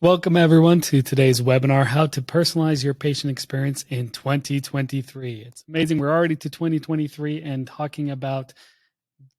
Welcome everyone to today's webinar, How to Personalize Your Patient Experience in 2023. It's amazing. We're already to 2023 and talking about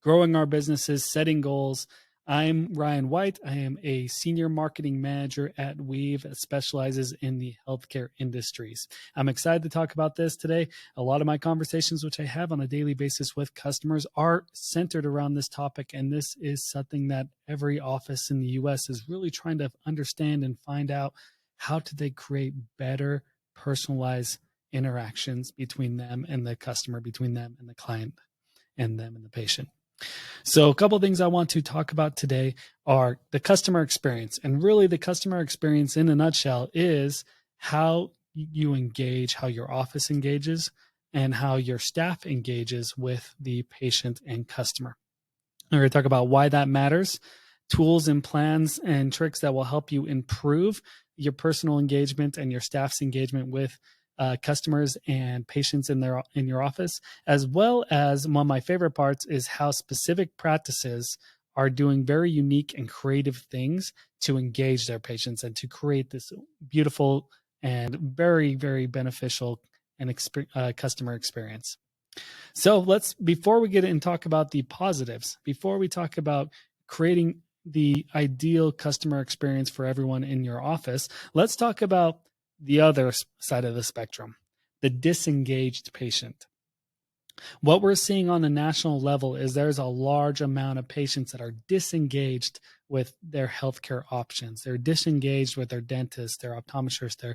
growing our businesses, setting goals. I'm Ryan White. I am a senior marketing manager at Weave that specializes in the healthcare industries. I'm excited to talk about this today. A lot of my conversations, which I have on a daily basis with customers, are centered around this topic. And this is something that every office in the US is really trying to understand and find out how do they create better personalized interactions between them and the customer, between them and the client, and them and the patient. So a couple of things I want to talk about today are the customer experience. And really the customer experience in a nutshell is how you engage, how your office engages, and how your staff engages with the patient and customer. We're going to talk about why that matters, tools and plans and tricks that will help you improve your personal engagement and your staff's engagement with customers and patients in your office, as well as one of my favorite parts is how specific practices are doing very unique and creative things to engage their patients and to create this beautiful and very, very beneficial and customer experience. So before we get in and talk about the positives, before we talk about creating the ideal customer experience for everyone in your office, let's talk about the other side of the spectrum, the disengaged patient. What we're seeing on the national level is there's a large amount of patients that are disengaged with their healthcare options. They're disengaged with their dentist, their optometrist,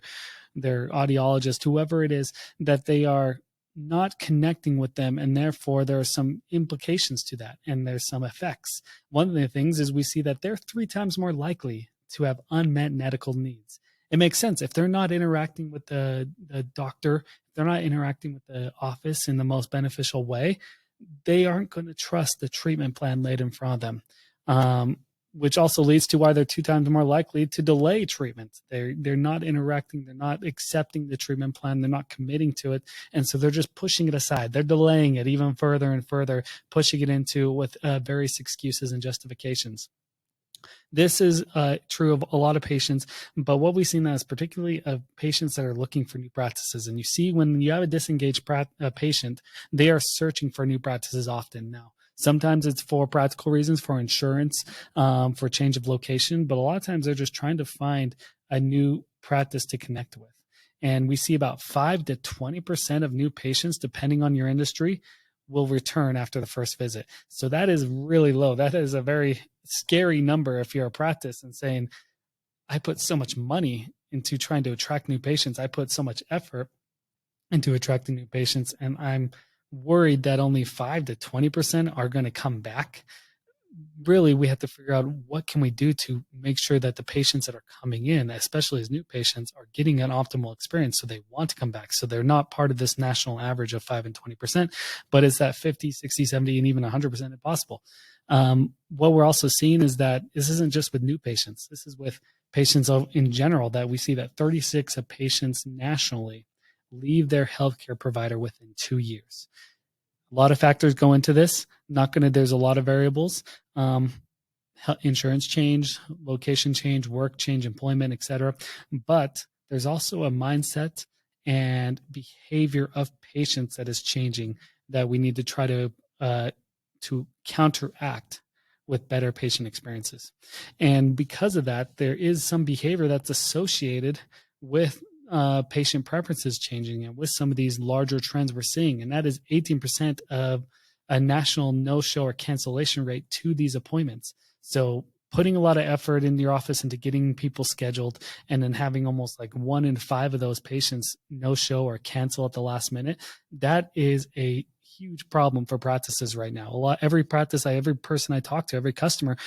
their audiologist, whoever it is, that they are not connecting with them, and therefore there are some implications to that, and there's some effects. One of the things is we see that they're 3 times more likely to have unmet medical needs. It makes sense. If they're not interacting with the doctor, if they're not interacting with the office in the most beneficial way, they aren't going to trust the treatment plan laid in front of them, which also leads to why they're 2 times more likely to delay treatment. They're not interacting. They're not accepting the treatment plan. They're not committing to it. And so they're just pushing it aside. They're delaying it even further and further, pushing it into with various excuses and justifications. This is true of a lot of patients, but what we've seen is particularly of patients that are looking for new practices. And you see when you have a disengaged patient, they are searching for new practices often now. Sometimes it's for practical reasons, for insurance, for change of location, but a lot of times they're just trying to find a new practice to connect with. And we see about 5 to 20% of new patients, depending on your industry, will return after the first visit. So that is really low. That is a very scary number if you're a practice and saying, I put so much money into trying to attract new patients. I put so much effort into attracting new patients, and I'm worried that only 5 to 20% are going to come back. Really, we have to figure out what can we do to make sure that the patients that are coming in, especially as new patients, are getting an optimal experience so they want to come back. So they're not part of this national average of 5 and 20%, but it's that 50, 60, 70, and even 100% if possible. What we're also seeing is that this isn't just with new patients. This is with patients in general, that we see that 36 of patients nationally leave their healthcare provider within 2 years. A lot of factors go into this. There's a lot of variables, insurance change, location change, work change, employment, etc. But there's also a mindset and behavior of patients that is changing that we need to try to counteract with better patient experiences. And because of that, there is some behavior that's associated with patient preferences changing and with some of these larger trends we're seeing. And that is 18% of a national no-show or cancellation rate to these appointments. So putting a lot of effort in your office into getting people scheduled and then having almost like 1 in 5 of those patients no-show or cancel at the last minute, that is a huge problem for practices right now. Every person I talk to, every customer,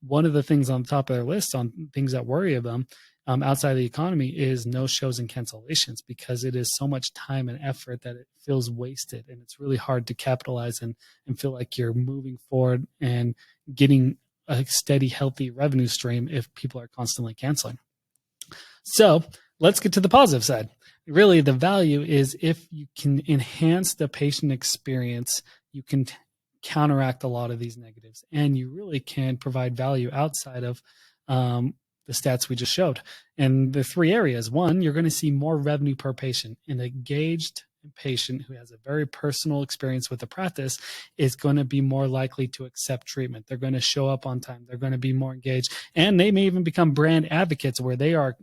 one of the things on the top of their list on things that worry them outside of the economy is no shows and cancellations, because it is so much time and effort that it feels wasted, and it's really hard to capitalize and feel like you're moving forward and getting a steady, healthy revenue stream if people are constantly canceling. So let's get to the positive side. Really, the value is if you can enhance the patient experience, you can counteract a lot of these negatives, and you really can provide value outside of the stats we just showed. And the three areas: one, you're going to see more revenue per patient. An engaged patient who has a very personal experience with the practice is going to be more likely to accept treatment. They're going to show up on time. They're going to be more engaged, and they may even become brand advocates where they are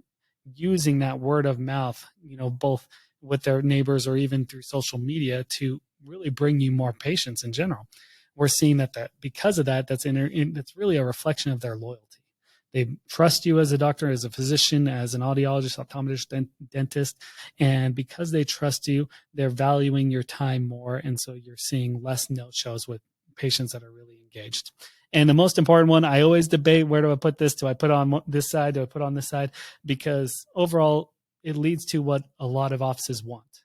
using that word of mouth, both with their neighbors or even through social media to really bring you more patients in general. We're seeing that because of that, that's really a reflection of their loyalty. They trust you as a doctor, as a physician, as an audiologist, optometrist, dentist. And because they trust you, they're valuing your time more. And so you're seeing less no-shows with patients that are really engaged. And the most important one, I always debate, where do I put this? Do I put on this side? Do I put on this side? Because overall, it leads to what a lot of offices want: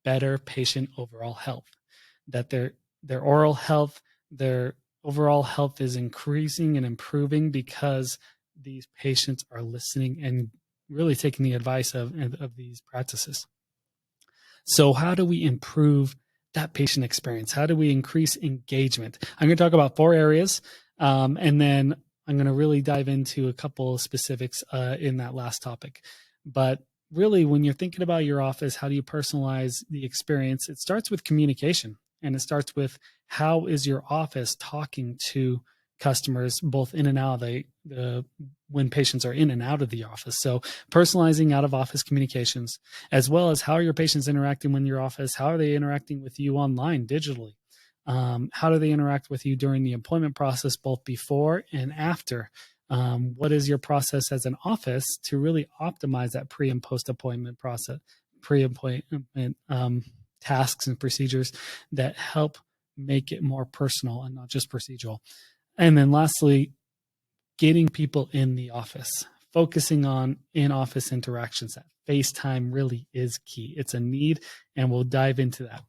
better patient overall health. That their oral health, their overall health is increasing and improving because these patients are listening and really taking the advice of these practices. So how do we improve that patient experience? How do we increase engagement? I'm going to talk about 4 areas, and then I'm going to really dive into a couple of specifics in that last topic. But really, when you're thinking about your office, how do you personalize the experience? It starts with communication, and it starts with how is your office talking to customers both in and out of when patients are in and out of the office. So personalizing out of office communications, as well as how are your patients interacting in your office? How are they interacting with you online, digitally? How do they interact with you during the appointment process, both before and after? What is your process as an office to really optimize that pre and post appointment process, pre-appointment tasks and procedures that help make it more personal and not just procedural? And then lastly, getting people in the office, focusing on in-office interactions. That FaceTime really is key. It's a need, and we'll dive into that.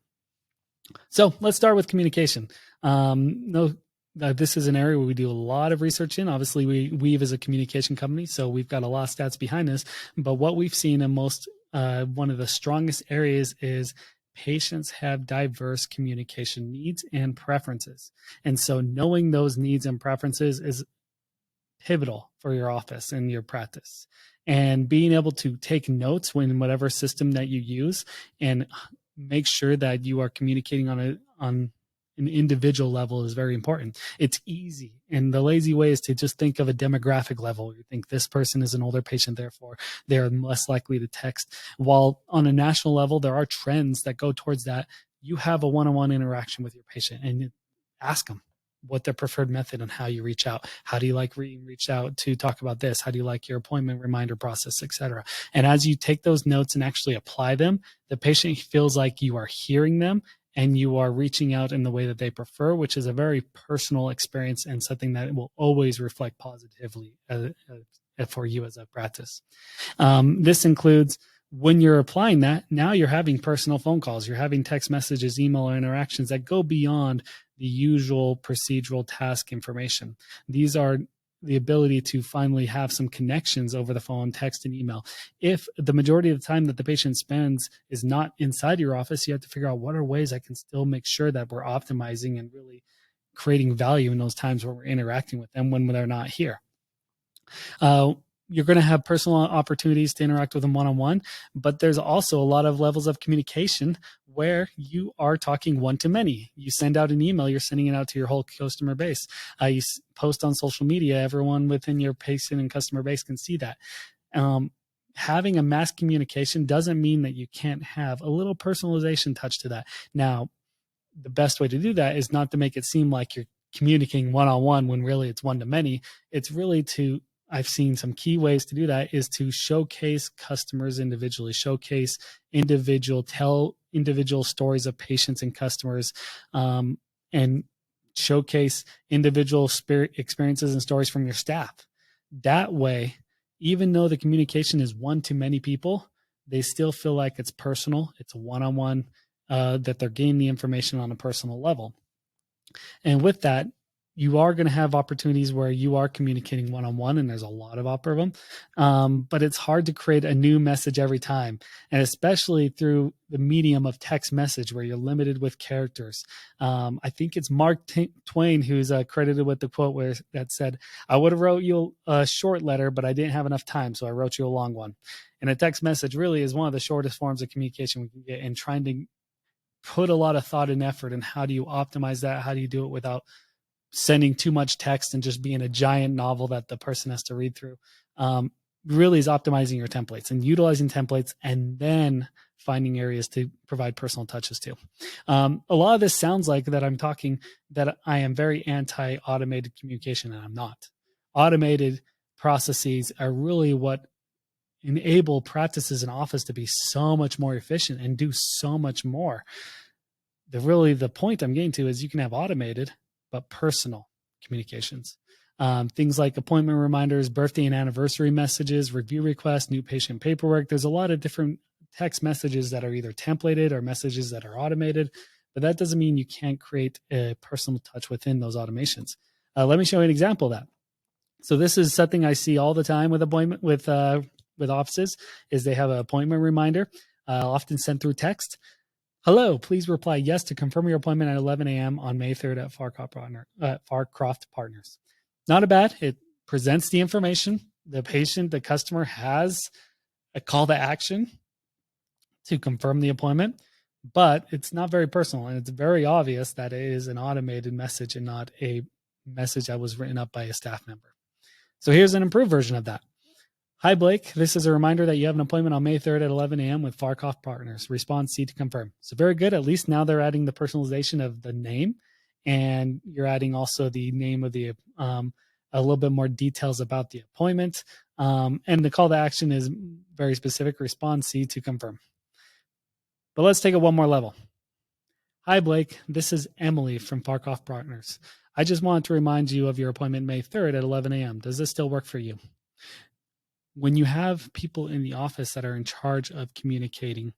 So let's start with communication. This is an area where we do a lot of research in. Obviously, Weave is a communication company, so we've got a lot of stats behind us. But what we've seen in one of the strongest areas is patients have diverse communication needs and preferences. And so knowing those needs and preferences is pivotal for your office and your practice. And being able to take notes when whatever system that you use and make sure that you are communicating on an individual level is very important. It's easy. And the lazy way is to just think of a demographic level. You think this person is an older patient, therefore they're less likely to text. While on a national level, there are trends that go towards that. You have a one-on-one interaction with your patient and you ask them what their preferred method and how you reach out. How do you like reach out to talk about this? How do you like your appointment reminder process, et cetera? And as you take those notes and actually apply them, the patient feels like you are hearing them and you are reaching out in the way that they prefer, which is a very personal experience and something that will always reflect positively for you as a practice. This includes when you're applying that, now you're having personal phone calls, you're having text messages, email interactions that go beyond the usual procedural task information. These are the ability to finally have some connections over the phone, text, and email. If the majority of the time that the patient spends is not inside your office, you have to figure out what are ways I can still make sure that we're optimizing and really creating value in those times where we're interacting with them when they're not here. You're going to have personal opportunities to interact with them one-on-one, but there's also a lot of levels of communication where you are talking one-to-many. You send out an email, you're sending it out to your whole customer base. You post on social media, everyone within your patient and customer base can see that. Having a mass communication doesn't mean that you can't have a little personalization touch to that. Now, the best way to do that is not to make it seem like you're communicating one-on-one when really it's one-to-many. It's really I've seen some key ways to do that is to showcase customers individually, tell individual stories of patients and customers, and showcase individual experiences and stories from your staff. That way, even though the communication is one-to-many people, they still feel like it's personal, it's one-on-one, that they're getting the information on a personal level. And with that, you are going to have opportunities where you are communicating one-on-one, and there's a lot of them. But it's hard to create a new message every time, and especially through the medium of text message where you're limited with characters. I think it's Mark Twain who's credited with the quote that said, "I would have wrote you a short letter, but I didn't have enough time, so I wrote you a long one." And a text message really is one of the shortest forms of communication we can get, and trying to put a lot of thought and effort in how do you optimize that? How do you do it without sending too much text and just being a giant novel that the person has to read through? Really is optimizing your templates and utilizing templates, and then finding areas to provide personal touches to. A lot of this sounds like that I'm talking that I am very anti-automated communication, and I'm not. Automated processes are really what enable practices in office to be so much more efficient and do so much more. The point I'm getting to is you can have automated but personal communications. Things like appointment reminders, birthday and anniversary messages, review requests, new patient paperwork. There's a lot of different text messages that are either templated or messages that are automated, but that doesn't mean you can't create a personal touch within those automations. Let me show you an example of that. So this is something I see all the time with offices, is they have an appointment reminder, often sent through text. "Hello, please reply yes to confirm your appointment at 11 a.m. on May 3rd at Farcroft Partners." Not bad. It presents the information. The customer has a call to action to confirm the appointment, but it's not very personal. And it's very obvious that it is an automated message and not a message that was written up by a staff member. So here's an improved version of that. "Hi, Blake. This is a reminder that you have an appointment on May 3rd at 11 a.m. with Farcroft Partners. Respond C to confirm." So very good. At least now they're adding the personalization of the name, and you're adding also the name of the, a little bit more details about the appointment. And the call to action is very specific. Respond C to confirm. But let's take it one more level. "Hi, Blake. This is Emily from Farcroft Partners. I just wanted to remind you of your appointment May 3rd at 11 a.m. Does this still work for you?" When you have people in the office that are in charge of communicating,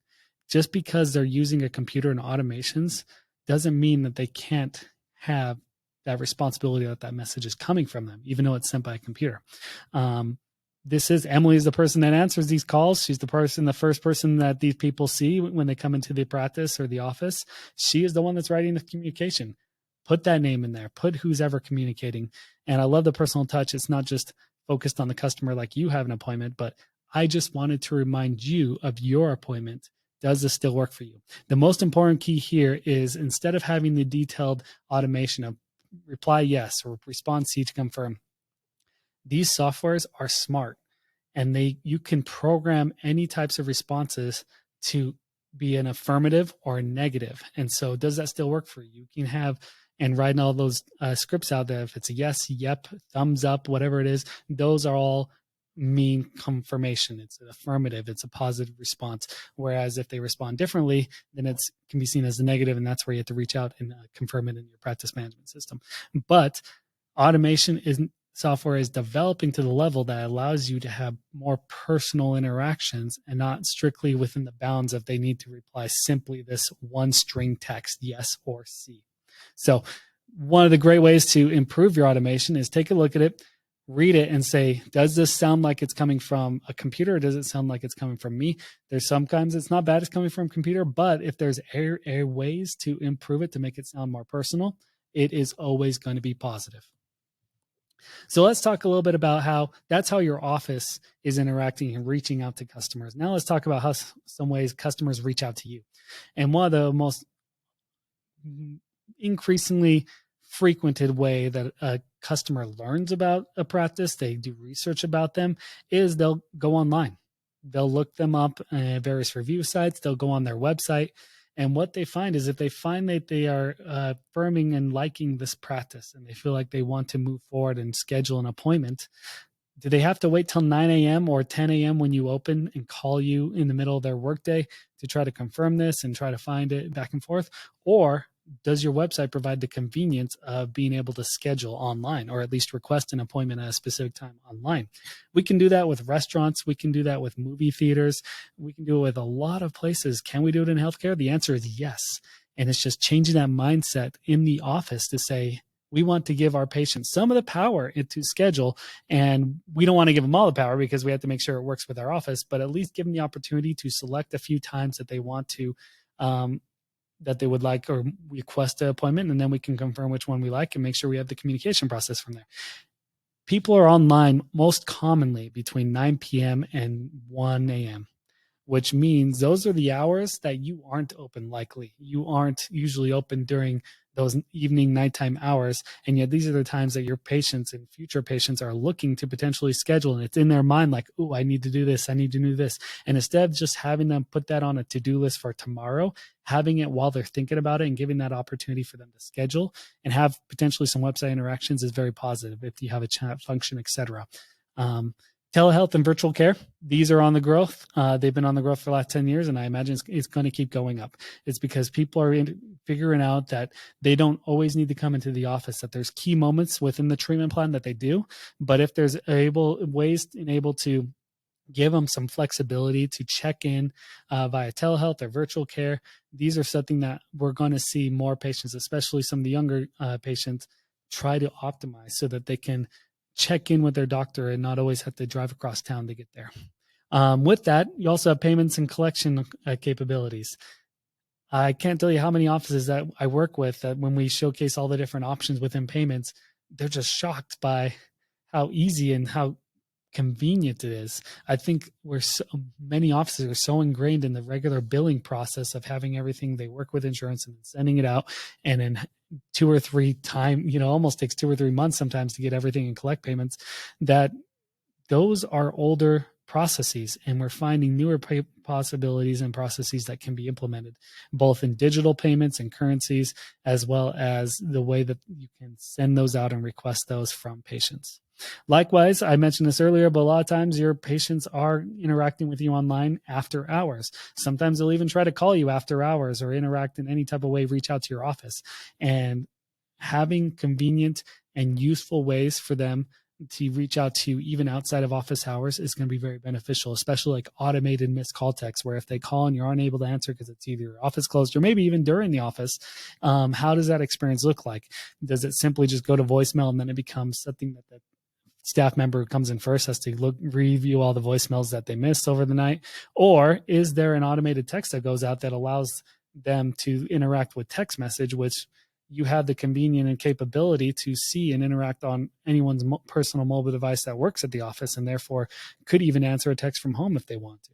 just because they're using a computer and automations doesn't mean that they can't have that responsibility that message is coming from them, even though it's sent by a computer. Emily is the person that answers these calls. She's the first person that these people see when they come into the practice or the office. She is the one that's writing the communication. Put that name in there. Put who's ever communicating. And I love the personal touch. It's not just focused on the customer like you have an appointment, but I just wanted to remind you of your appointment. Does this still work for you? The most important key here is, instead of having the detailed automation of reply yes or respond C to confirm, these softwares are smart, and you can program any types of responses to be an affirmative or a negative. And so does that still work for you? You can have, and writing all those scripts out there, if it's a yes, yep, thumbs up, whatever it is, those are all mean confirmation. It's an affirmative, it's a positive response. Whereas if they respond differently, then it can be seen as a negative, and that's where you have to reach out and confirm it in your practice management system. But software is developing to the level that allows you to have more personal interactions, and not strictly within the bounds of they need to reply simply this one string text, yes or C. So one of the great ways to improve your automation is take a look at it, read it, and say, does this sound like it's coming from a computer, or does it sound like it's coming from me? There's sometimes it's not bad it's coming from a computer, but if there's ways to improve it to make it sound more personal, it is always going to be positive. So let's talk a little bit about that's how your office is interacting and reaching out to customers. Now let's talk about how some ways customers reach out to you. And one of the most increasingly frequented way that a customer learns about a practice, they do research about them, is they'll go online. They'll look them up at various review sites. They'll go on their website. And what they find is, if they find that they are affirming and liking this practice, and they feel like they want to move forward and schedule an appointment, do they have to wait till 9 a.m. or 10 a.m. when you open and call you in the middle of their workday to try to confirm this and try to find it back and forth? Or does your website provide the convenience of being able to schedule online, or at least request an appointment at a specific time online? We can do that with restaurants. We can do that with movie theaters. We can do it with a lot of places. Can we do it in healthcare? The answer is yes. And it's just changing that mindset in the office to say, We want to give our patients some of the power to schedule, and we don't want to give them all the power because we have to make sure it works with our office, but at least give them the opportunity to select a few times that they want to, that they would like, or request an appointment, and then we can confirm which one we like and make sure we have the communication process from there. People are online most commonly between 9 p.m. and 1 a.m., which means those are the hours that you aren't open likely. You aren't usually open during those evening, nighttime hours. And yet these are the times that your patients and future patients are looking to potentially schedule. And it's in their mind like, oh, I need to do this. I need to do this. And instead of just having them put that on a to-do list for tomorrow, having it while they're thinking about it and giving that opportunity for them to schedule and have potentially some website interactions is very positive if you have a chat function, etc. Telehealth and virtual care, these are on the growth. They've been on the growth for the last 10 years, and I imagine it's going to keep going up. It's because people are figuring out that they don't always need to come into the office, that there's key moments within the treatment plan that they do. But if there's ways to give them some flexibility to check in via telehealth or virtual care, these are something that we're going to see more patients, especially some of the younger patients, try to optimize so that they can check in with their doctor and not always have to drive across town to get there. With that, you also have payments and collection capabilities. I can't tell you how many offices that I work with that when we showcase all the different options within payments, they're just shocked by how easy and how convenient it is. I think many offices are so ingrained in the regular billing process of having everything. They work with insurance and sending it out, and in 2 or 3 time, almost takes 2 or 3 months sometimes to get everything and collect payments, that those are older processes, and we're finding newer possibilities and processes that can be implemented both in digital payments and currencies, as well as the way that you can send those out and request those from patients. Likewise, I mentioned this earlier, but a lot of times your patients are interacting with you online after hours. Sometimes they'll even try to call you after hours or interact in any type of way, reach out to your office. And having convenient and useful ways for them to reach out to you even outside of office hours is going to be very beneficial, especially like automated missed call text, where if they call and you're unable to answer because it's either your office closed or maybe even during the office, how does that experience look like? Does it simply just go to voicemail and then it becomes something that the staff member who comes in first has to review all the voicemails that they missed over the night? Or is there an automated text that goes out that allows them to interact with text message, which you have the convenience and capability to see and interact on anyone's personal mobile device that works at the office, and therefore could even answer a text from home if they want to.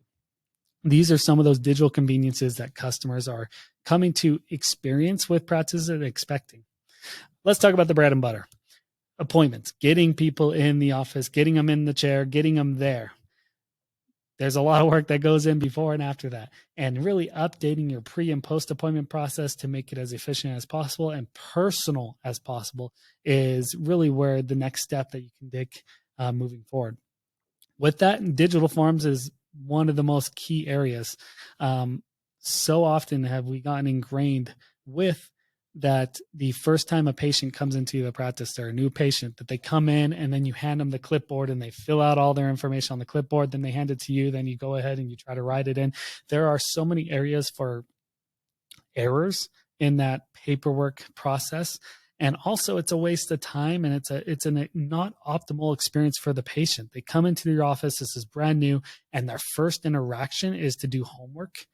These are some of those digital conveniences that customers are coming to experience with practices and expecting. Let's talk about the bread and butter. Appointments, getting people in the office, getting them in the chair, getting them there. There's a lot of work that goes in before and after that, and really updating your pre and post appointment process to make it as efficient as possible and personal as possible is really where the next step that you can take moving forward. With that, digital forms is one of the most key areas. So often have we gotten ingrained with that the first time a patient comes into the practice, they're a new patient, that they come in and then you hand them the clipboard and they fill out all their information on the clipboard, then they hand it to you, then you go ahead and you try to write it in. There are so many areas for errors in that paperwork process. And also it's a waste of time, and it's a not optimal experience for the patient. They come into your office, this is brand new, and their first interaction is to do homework.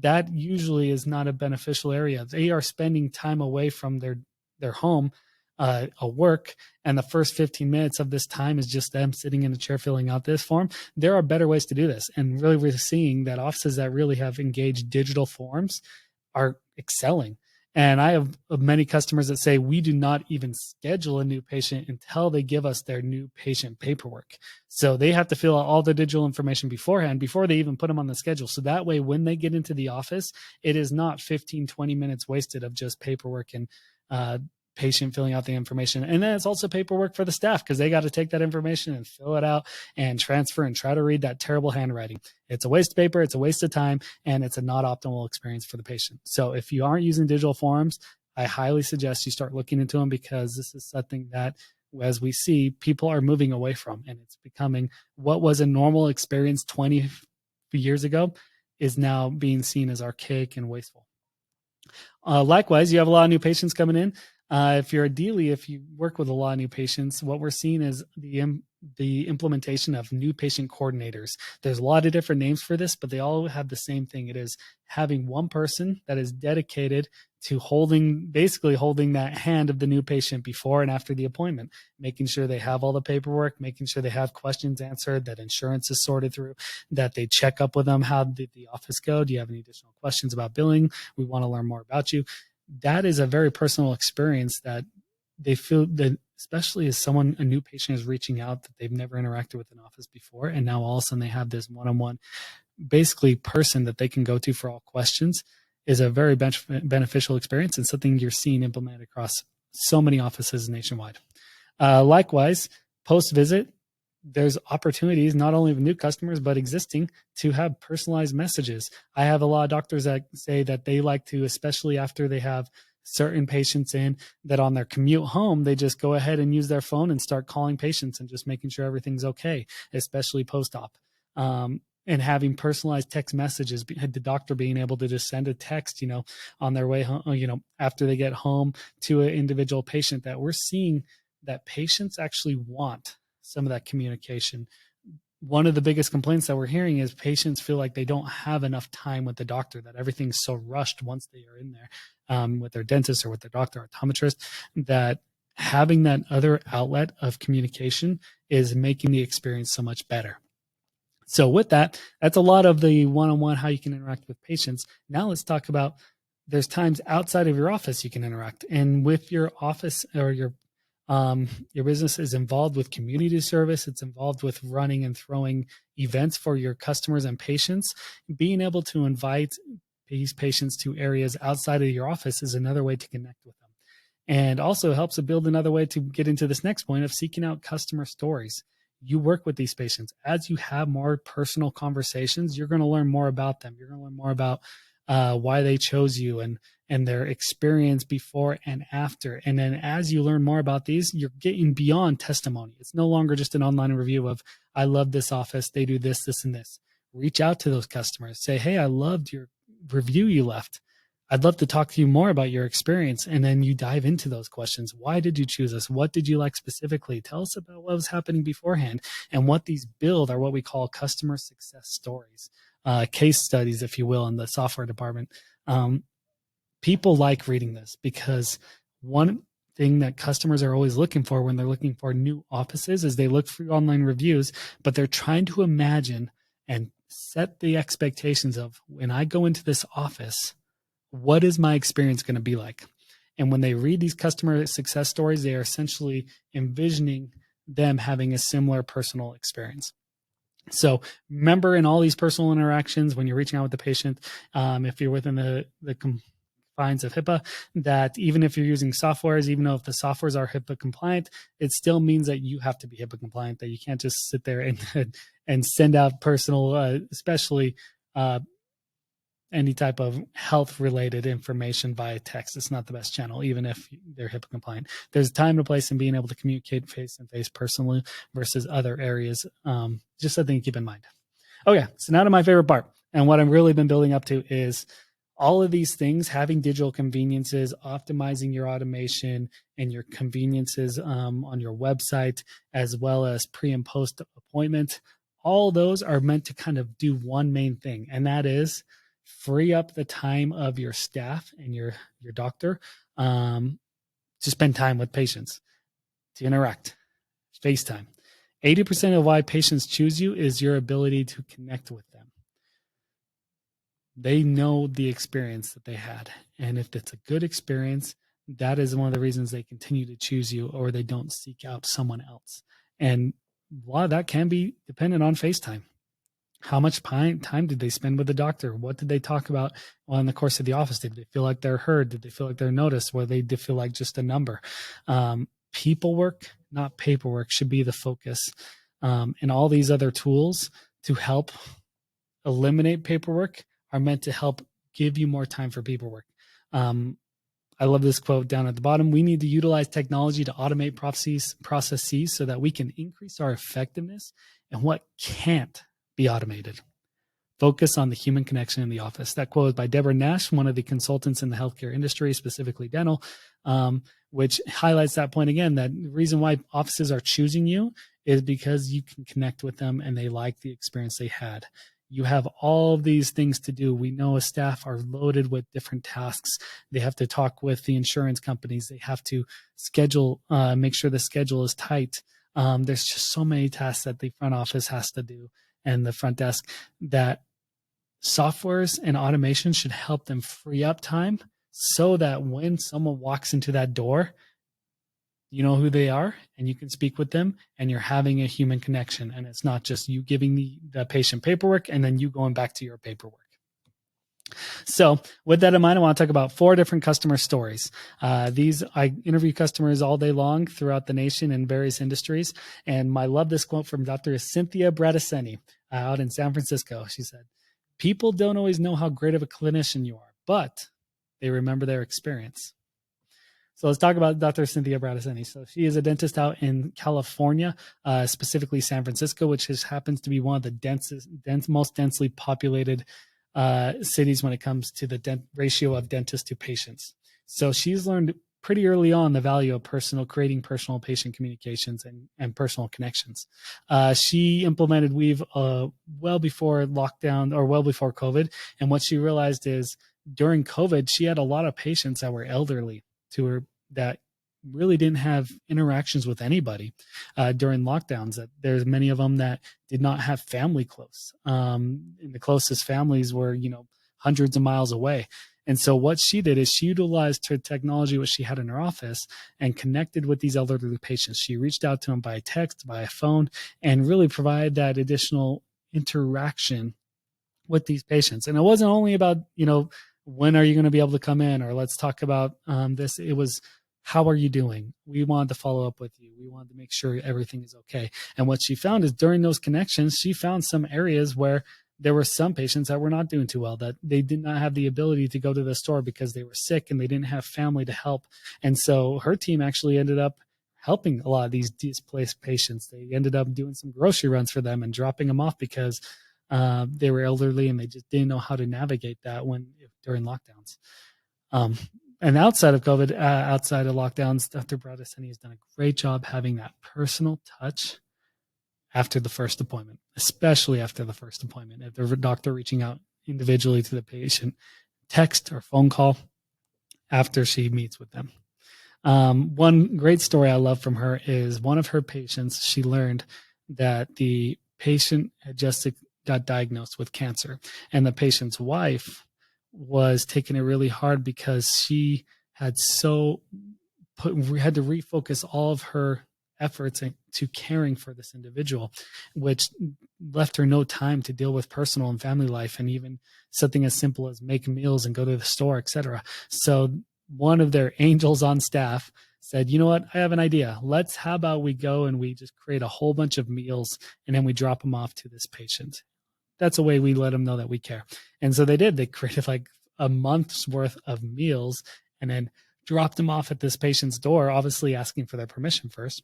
That usually is not a beneficial area. They are spending time away from their home, a work, and the first 15 minutes of this time is just them sitting in a chair filling out this form. There are better ways to do this. And really we're seeing that offices that really have engaged digital forms are excelling. And I have many customers that say we do not even schedule a new patient until they give us their new patient paperwork. So they have to fill out all the digital information beforehand before they even put them on the schedule. So that way, when they get into the office, it is not 15, 20 minutes wasted of just paperwork and patient filling out the information. And then it's also paperwork for the staff because they got to take that information and fill it out and transfer and try to read that terrible handwriting. It's a waste of paper, it's a waste of time, and it's a not optimal experience for the patient. So if you aren't using digital forms, I highly suggest you start looking into them, because this is something that, as we see, people are moving away from, and it's becoming what was a normal experience 20 years ago is now being seen as archaic and wasteful. Likewise, you have a lot of new patients coming in. If you work with a lot of new patients, what we're seeing is the implementation of new patient coordinators. There's a lot of different names for this, but they all have the same thing. It is having one person that is dedicated to basically holding that hand of the new patient before and after the appointment, making sure they have all the paperwork, making sure they have questions answered, that insurance is sorted through, that they check up with them. How did the office go? Do you have any additional questions about billing? We want to learn more about you. That is a very personal experience that they feel that, especially as a new patient is reaching out that they've never interacted with an office before. And now all of a sudden they have this one-on-one basically person that they can go to for all questions, is a very beneficial experience and something you're seeing implemented across so many offices nationwide. Likewise, post-visit, there's opportunities not only with new customers, but existing, to have personalized messages. I have a lot of doctors that say that they like to, especially after they have certain patients in, that on their commute home, they just go ahead and use their phone and start calling patients and just making sure everything's okay, especially post-op. And having personalized text messages, the doctor being able to just send a text, on their way home, after they get home, to an individual patient, that we're seeing that patients actually want some of that communication. One of the biggest complaints that we're hearing is patients feel like they don't have enough time with the doctor, that everything's so rushed once they are in there with their dentist or with their doctor, optometrist, that having that other outlet of communication is making the experience so much better. So with that, that's a lot of the one-on-one, how you can interact with patients. Now let's talk about, there's times outside of your office you can interact. And with your office or your business is involved with community service, it's involved with running and throwing events for your customers and patients, being able to invite these patients to areas outside of your office is another way to connect with them. And also helps to build another way to get into this next point of seeking out customer stories. You work with these patients. As you have more personal conversations, you're going to learn more about them. You're going to learn more about why they chose you and their experience before and after. And then as you learn more about these, you're getting beyond testimony. It's no longer just an online review of, I love this office, they do this, this, and this. Reach out to those customers. Say, hey, I loved your review you left. I'd love to talk to you more about your experience. And then you dive into those questions. Why did you choose us? What did you like specifically? Tell us about what was happening beforehand. And what these build are what we call customer success stories, case studies, if you will, in the software department. People like reading this because one thing that customers are always looking for when they're looking for new offices is they look for online reviews, but they're trying to imagine and set the expectations of, when I go into this office, what is my experience going to be like? And when they read these customer success stories, they are essentially envisioning them having a similar personal experience. So remember, in all these personal interactions, when you're reaching out with the patient, if you're within the confines of HIPAA, that even if you're using softwares, even though if the softwares are HIPAA compliant, it still means that you have to be HIPAA compliant, that you can't just sit there and send out personal, especially any type of health related information via text. It's not the best channel, even if they're HIPAA compliant. There's a time and a place in being able to communicate face to face personally versus other areas. Just something to keep in mind. Okay, so now to my favorite part. And what I've really been building up to is all of these things, having digital conveniences, optimizing your automation and your conveniences on your website, as well as pre and post appointment. All those are meant to kind of do one main thing, and that is free up the time of your staff and your doctor to spend time with patients, to interact, FaceTime. 80% of why patients choose you is your ability to connect with them. They know the experience that they had. And if it's a good experience, that is one of the reasons they continue to choose you, or they don't seek out someone else. And a lot of that can be dependent on FaceTime. How much time did they spend with the doctor? What did they talk about in the course of the office? Did they feel like they're heard? Did they feel like they're noticed? Or they feel like just a number? People work, not paperwork, should be the focus. And all these other tools to help eliminate paperwork are meant to help give you more time for paperwork. I love this quote down at the bottom. We need to utilize technology to automate processes so that we can increase our effectiveness and what can't be automated. Focus on the human connection in the office. That quote is by Deborah Nash, one of the consultants in the healthcare industry, specifically dental, which highlights that point again, that the reason why offices are choosing you is because you can connect with them and they like the experience they had. You have all of these things to do. We know as staff are loaded with different tasks. They have to talk with the insurance companies. They have to schedule, make sure the schedule is tight. There's just so many tasks that the front office has to do and the front desk, that softwares and automation should help them free up time so that when someone walks into that door, you know who they are and you can speak with them and you're having a human connection. And it's not just you giving the patient paperwork and then you going back to your paperwork. So with that in mind, I want to talk about 4 different customer stories. I interview customers all day long throughout the nation in various industries. And I love this quote from Dr. Cynthia Bradiceni out in San Francisco. She said, "People don't always know how great of a clinician you are, but they remember their experience." So let's talk about Dr. Cynthia Bradiceni. So she is a dentist out in California, specifically San Francisco, which happens to be one of the most densely populated cities when it comes to the ratio of dentists to patients. So she's learned pretty early on the value of creating personal patient communications and personal connections. She implemented Weave well before lockdown or well before COVID. And what she realized is during COVID, she had a lot of patients that were elderly to her that really didn't have interactions with anybody during lockdowns. That there's many of them that did not have family close. And the closest families were, hundreds of miles away. And so what she did is she utilized her technology, which she had in her office, and connected with these elderly patients. She reached out to them by text, by a phone, and really provided that additional interaction with these patients. And it wasn't only about, when are you going to be able to come in, or let's talk about this. It was, how are you doing? We wanted to follow up with you. We wanted to make sure everything is okay. And what she found is during those connections, she found some areas where there were some patients that were not doing too well, that they did not have the ability to go to the store because they were sick and they didn't have family to help. And so her team actually ended up helping a lot of these displaced patients. They ended up doing some grocery runs for them and dropping them off because they were elderly and they just didn't know how to navigate that during lockdowns. And outside of COVID, outside of lockdowns, Dr. Bradiceni has done a great job having that personal touch after the first appointment, especially after the first appointment. If the doctor reaching out individually to the patient, text or phone call after she meets with them. One great story I love from her is one of her patients, she learned that the patient had just got diagnosed with cancer, and the patient's wife was taking it really hard because she had had to refocus all of her efforts to caring for this individual, which left her no time to deal with personal and family life, and even something as simple as make meals and go to the store, etc. So one of their angels on staff said, "You know what? I have an idea. How about we go and we just create a whole bunch of meals and then we drop them off to this patient." That's a way we let them know that we care. And so they did. They created like a month's worth of meals and then dropped them off at this patient's door, obviously asking for their permission first.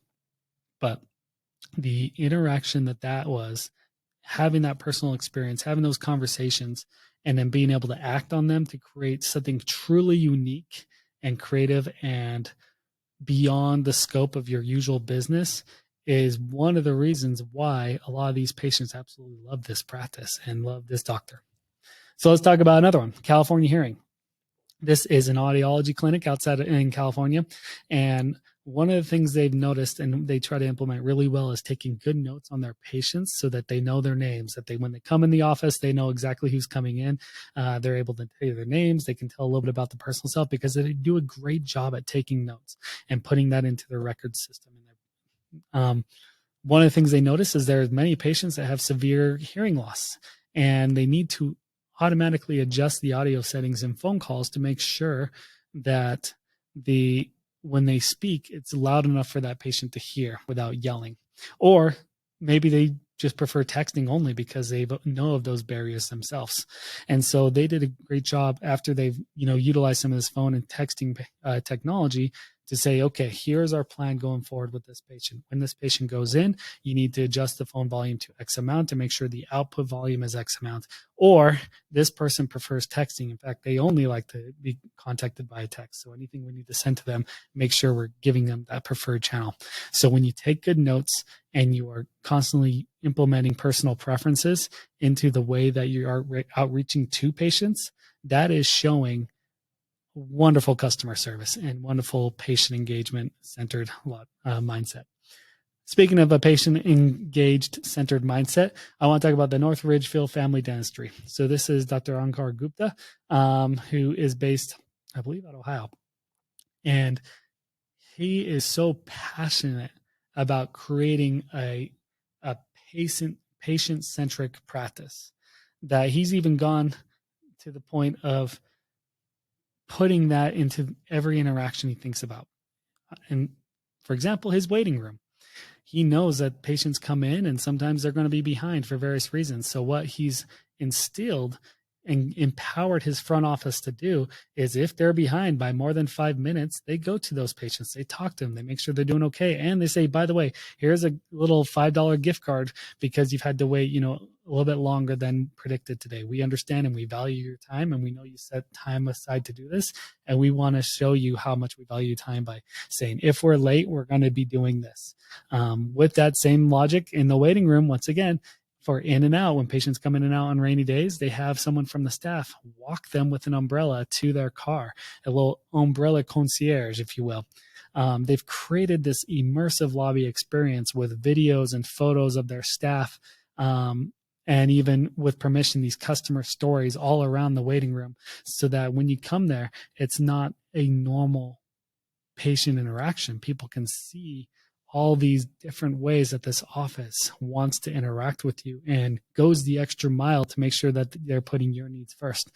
But the interaction that was, having that personal experience, having those conversations, and then being able to act on them to create something truly unique and creative and beyond the scope of your usual business is one of the reasons why a lot of these patients absolutely love this practice and love this doctor. So let's talk about another one, California Hearing. This is an audiology clinic outside in California. And one of the things they've noticed and they try to implement really well is taking good notes on their patients so that they know their names, that when they come in the office, they know exactly who's coming in. They're able to tell you their names. They can tell a little bit about the personal self because they do a great job at taking notes and putting that into their record system. One of the things they notice is there's many patients that have severe hearing loss, and they need to automatically adjust the audio settings in phone calls to make sure that when they speak, it's loud enough for that patient to hear without yelling. Or maybe they just prefer texting only because they know of those barriers themselves. And so they did a great job after they've, utilized some of this phone and texting technology to say, okay, here's our plan going forward with this patient. When this patient goes in, you need to adjust the phone volume to X amount to make sure the output volume is X amount. Or this person prefers texting. In fact, they only like to be contacted by text. So anything we need to send to them, make sure we're giving them that preferred channel. So when you take good notes and you are constantly implementing personal preferences into the way that you are outreaching to patients, that is showing wonderful customer service and wonderful patient engagement centered mindset. Speaking of a patient engaged centered mindset, I want to talk about the North Ridgefield Family Dentistry. So this is Dr. Ankar Gupta, who is based, I believe, out of Ohio. And he is so passionate about creating a patient-centric practice that he's even gone to the point of putting that into every interaction he thinks about. And for example, his waiting room. He knows that patients come in and sometimes they're going to be behind for various reasons. So what he's instilled and empowered his front office to do is if they're behind by more than 5 minutes, they go to those patients, they talk to them, they make sure they're doing okay. And they say, by the way, here's a little $5 gift card because you've had to wait, a little bit longer than predicted today. We understand and we value your time, and we know you set time aside to do this. And we want to show you how much we value time by saying, if we're late, we're going to be doing this. With that same logic in the waiting room, once again, for in and out, when patients come in and out on rainy days, they have someone from the staff walk them with an umbrella to their car, a little umbrella concierge, if you will. They've created this immersive lobby experience with videos and photos of their staff, and even with permission, these customer stories all around the waiting room, so that when you come there, it's not a normal patient interaction. People can see all these different ways that this office wants to interact with you and goes the extra mile to make sure that they're putting your needs first.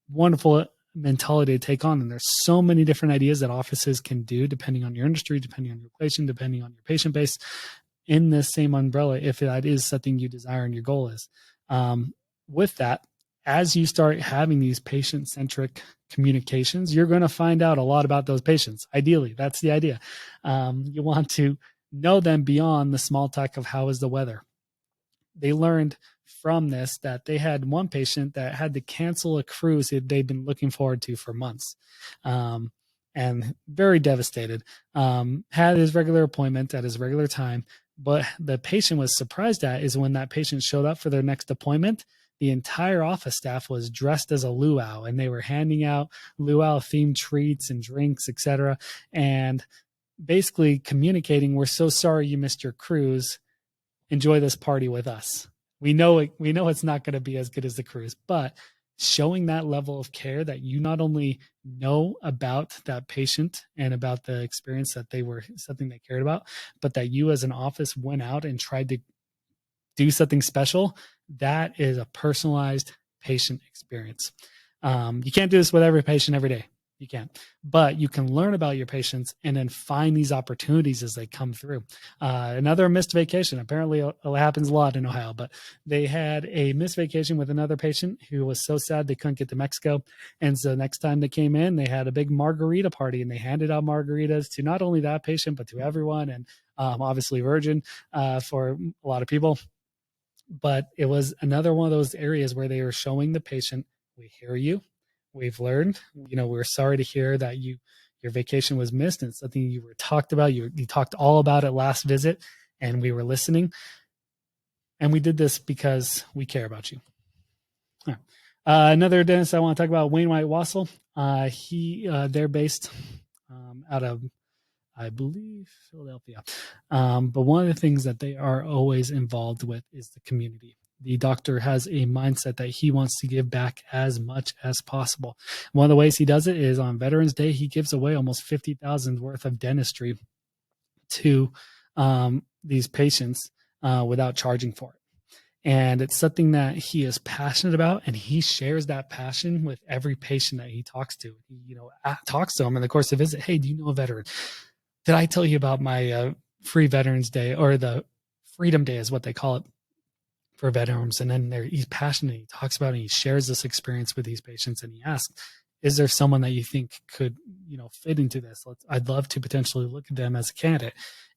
Wonderful mentality to take on. And there's so many different ideas that offices can do depending on your industry, depending on your location, depending on your patient base, in this same umbrella, if that is something you desire and your goal is. With that, as you start having these patient-centric communications, you're going to find out a lot about those patients. Ideally, that's the idea. You want to know them beyond the small talk of how is the weather. They learned from this that they had one patient that had to cancel a cruise that they'd been looking forward to for months. And very devastated, had his regular appointment at his regular time. But the patient was surprised at is when that patient showed up for their next appointment, the entire office staff was dressed as a luau, and they were handing out luau themed treats and drinks, etc. And basically communicating, we're so sorry you missed your cruise. Enjoy this party with us. We know it's not going to be as good as the cruise, but showing that level of care that you not only know about that patient and about the experience that they were something they cared about, but that you as an office went out and tried to do something special, that is a personalized patient experience. You can't do this with every patient every day. You can't, but you can learn about your patients and then find these opportunities as they come through. Another missed vacation. Apparently it happens a lot in Ohio, but they had a missed vacation with another patient who was so sad they couldn't get to Mexico. And so next time they came in, they had a big margarita party, and they handed out margaritas to not only that patient, but to everyone. And obviously virgin for a lot of people. But it was another one of those areas where they were showing the patient, we hear you. We've learned, we're sorry to hear that your vacation was missed, and it's something you were talked about. You talked all about it last visit, and we were listening. And we did this because we care about you. Right. Another dentist I want to talk about, Wainwright Wassel. They're based out of, I believe, Philadelphia. But one of the things that they are always involved with is the community. The doctor has a mindset that he wants to give back as much as possible. One of the ways he does it is on Veterans Day, he gives away almost $50,000 worth of dentistry to these patients without charging for it. And it's something that he is passionate about, and he shares that passion with every patient that he talks to. He, talks to them in the course of the visit. Hey, do you know a veteran? Did I tell you about my free Veterans Day, or the Freedom Day is what they call it for veterans? And then he's passionate. He talks about it. And he shares this experience with these patients, and he asks, is there someone that you think could, fit into this? I'd love to potentially look at them as a candidate.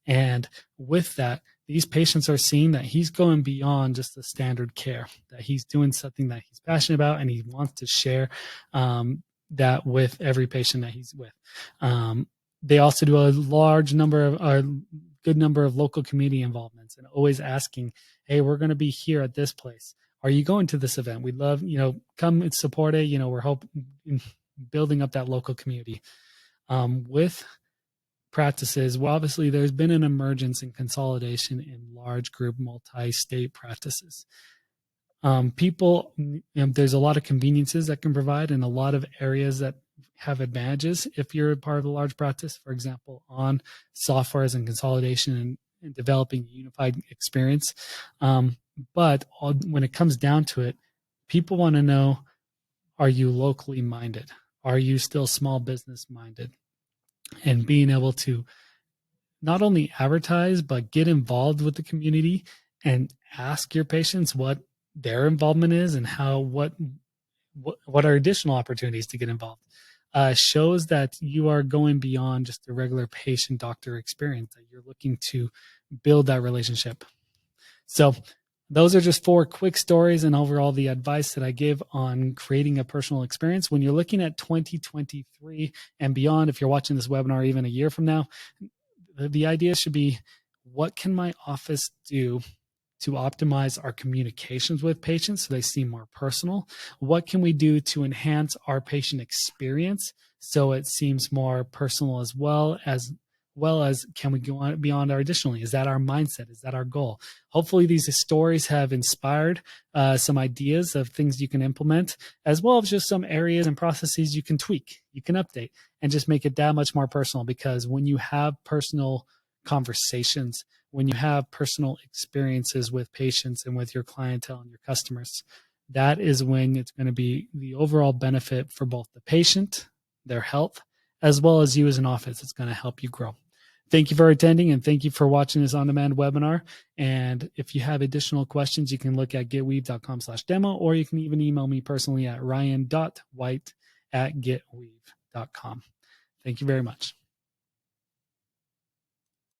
And with that, these patients are seeing that he's going beyond just the standard care, that he's doing something that he's passionate about, and he wants to share that with every patient that he's with. They also do a good number of local community involvements, and always asking, hey, we're going to be here at this place. Are you going to this event? We'd love, come and support it. We're building up that local community. With practices, well, obviously there's been an emergence in consolidation in large group multi-state practices. There's a lot of conveniences that can provide, and a lot of areas that have advantages if you're a part of a large practice, for example, on softwares and consolidation and developing a unified experience. But when it comes down to it, people want to know, are you locally minded? Are you still small business minded? And being able to not only advertise, but get involved with the community and ask your patients what their involvement is and what are additional opportunities to get involved, shows that you are going beyond just the regular patient-doctor experience, that you're looking to build that relationship. So those are just 4 quick stories and overall the advice that I give on creating a personal experience. When you're looking at 2023 and beyond, if you're watching this webinar even a year from now, the idea should be, what can my office do to optimize our communications with patients so they seem more personal? What can we do to enhance our patient experience so it seems more personal, as well as can we go on beyond our additionally? Is that our mindset? Is that our goal? Hopefully these stories have inspired some ideas of things you can implement, as well as just some areas and processes you can tweak, you can update, and just make it that much more personal. Because when you have personal conversations, when you have personal experiences with patients and with your clientele and your customers, that is when it's going to be the overall benefit for both the patient, their health, as well as you as an office. It's going to help you grow. Thank you for attending, and thank you for watching this on-demand webinar. And if you have additional questions, you can look at getweave.com/demo, or you can even email me personally at ryan.white@getweave.com. Thank you very much.